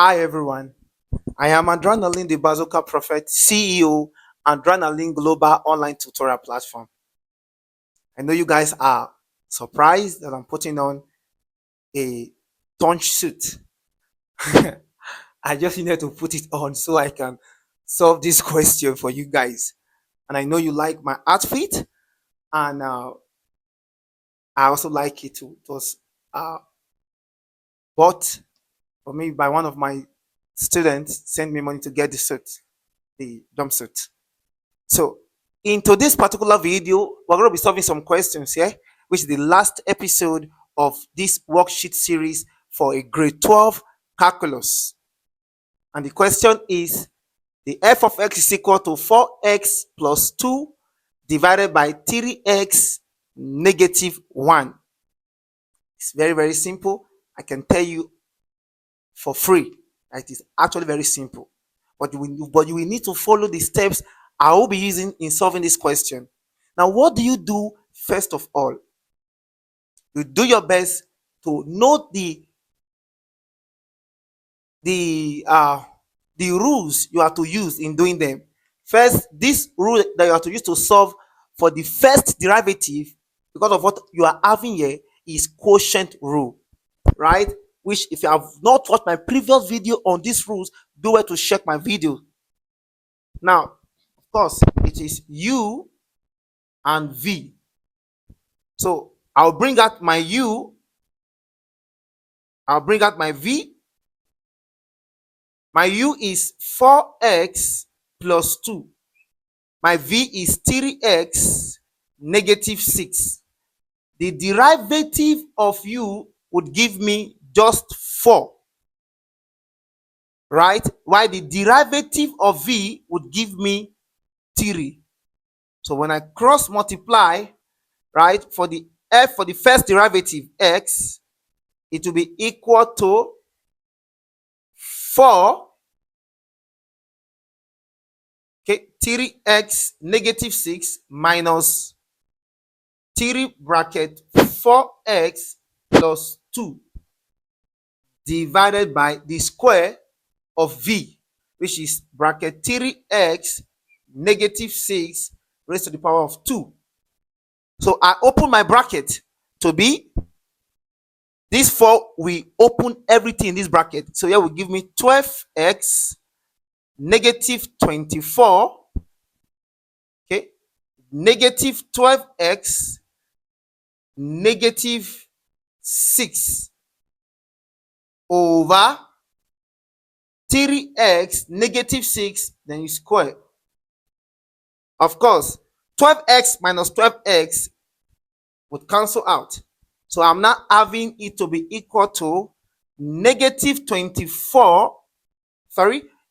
Hi everyone, I am Adrenaline, the Bazooka Prophet, CEO, Adrenaline Global Online Tutorial Platform. I know you guys are surprised that I'm putting on a tunch suit. I just needed to put it on so I can solve this question for you guys. And I know you like my outfit, and I also like it too. It was bought for me by one of my students, sent me money to get the jumpsuit. So, into this particular video, we're going to be solving some questions here, which is the last episode of this worksheet series for a grade 12 calculus. And the question is the f of x is equal to 4x plus 2 divided by 3x negative 1. It's very, very simple. I can tell you for free. It is actually very simple. But you will need to follow the steps I will be using in solving this question. Now, what do you do first of all? You do your best to note the uh, the rules you are to use in doing them. First, this rule that you are to use to solve for the first derivative, because of what you are having here, is quotient rule, right? Which, if you have not watched my previous video on these rules, do well to check my video. Now, of course, it is u and v. So I'll bring out my u, I'll bring out my v. My u is 4x plus 2. My v is 3x negative 6. The derivative of u would give me just 4, right? While the derivative of v would give me 3. So when I cross multiply, right, for the first derivative x, it will be equal to 4, okay, 3x negative 6 minus 3 bracket 4x plus 2 divided by the square of v, which is bracket 3x negative 6 raised to the power of 2. So I open my bracket to be this 4. We open everything in this bracket. So here will give me 12x negative 24, okay, negative 12x negative 6 over 3x negative 6, then you square. Of course, 12x minus 12x would cancel out. So I'm now having it to be equal to negative 24,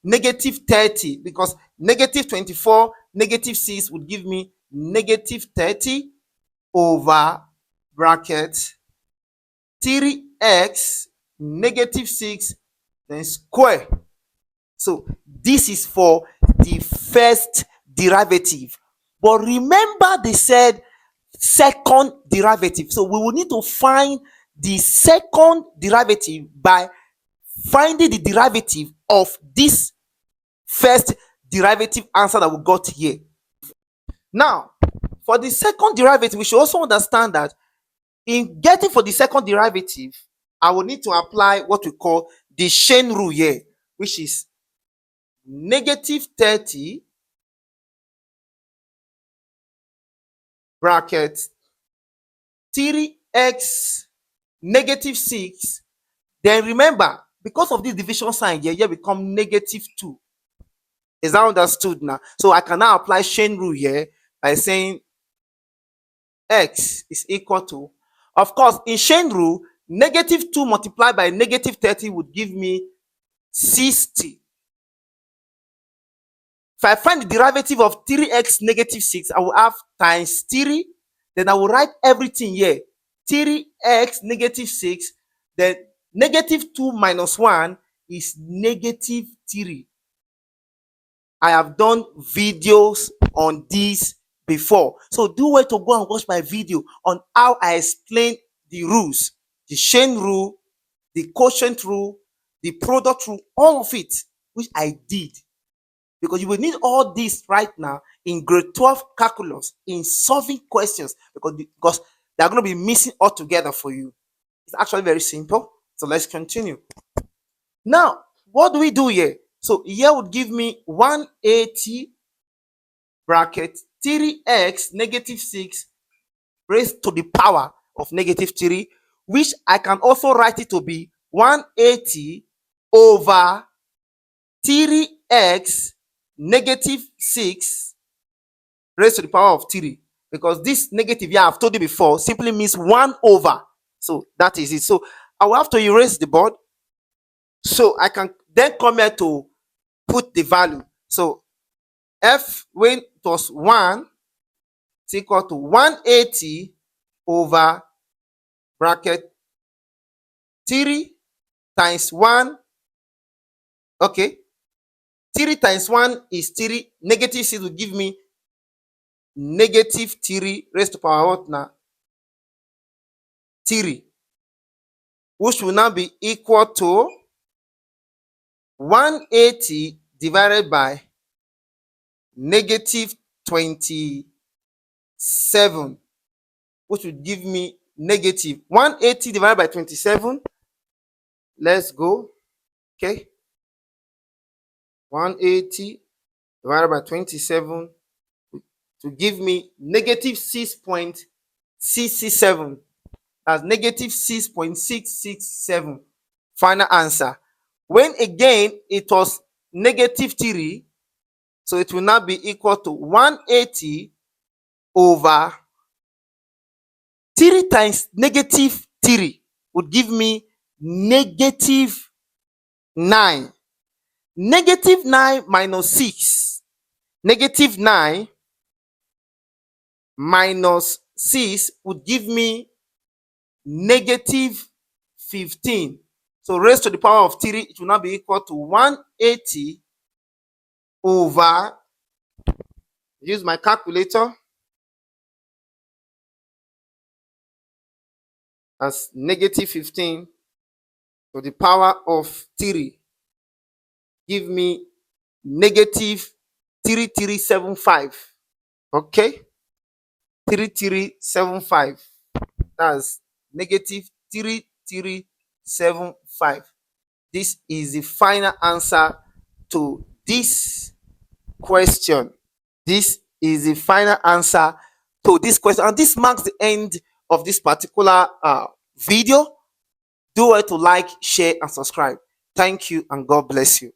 negative 30, because negative 24, negative 6 would give me negative 30 over bracket 3x negative 6, then square. So this is for the first derivative. But remember, they said second derivative. So we will need to find the second derivative by finding the derivative of this first derivative answer that we got here. Now, for the second derivative, we should also understand that in getting for the second derivative, I will need to apply what we call the chain rule here, which is negative 30 bracket 3x negative 6. Then remember, because of this division sign here become negative 2. Is that understood now? So I can now apply chain rule here by saying x is equal to, of course, in chain rule, negative 2 multiplied by negative 30 would give me 60. If I find the derivative of 3x negative 6, I will have times 3. Then I will write everything here. 3x negative 6. Then negative 2 minus 1 is negative 3. I have done videos on this before. So do well to go and watch my video on how I explain the rules. The chain rule, the quotient rule, the product through all of it, which I did. Because you will need all this right now in grade 12 calculus in solving questions, because they're going to be missing altogether for you. It's actually very simple. So let's continue. Now, what do we do here? So here would give me 180 bracket 3x negative 6 raised to the power of negative 3, which I can also write it to be 180 over 3x negative 6 raised to the power of 3, because this negative here I've told you before simply means 1 over. So that is it. So I will have to erase the board, so I can then come here to put the value. So f, when it was 1, is equal to 180 over bracket 3 times 1. Okay, 3 times 1 is 3. Negative 6 will give me negative 3 raised to power what now? 3, which will now be equal to 180 divided by negative 27, which would give me negative 180 divided by 27. Let's go. Okay, 180 divided by 27 to give me negative 6.667. That's negative 6.667. Final answer. When again it was negative 3, so it will now be equal to 180 over 3 times negative 3 would give me negative 9. Negative 9 minus 6. Negative 9 minus 6 would give me negative 15. So raised to the power of 3, it will now be equal to 180 over, use my calculator, as negative 15 to the power of 3. Give me negative 3375. Okay, 3375. That's negative 3375. This is the final answer to this question. This is the final answer to this question, and this marks the end of this particular video. Do well to like, share, and subscribe. Thank you, and God bless you.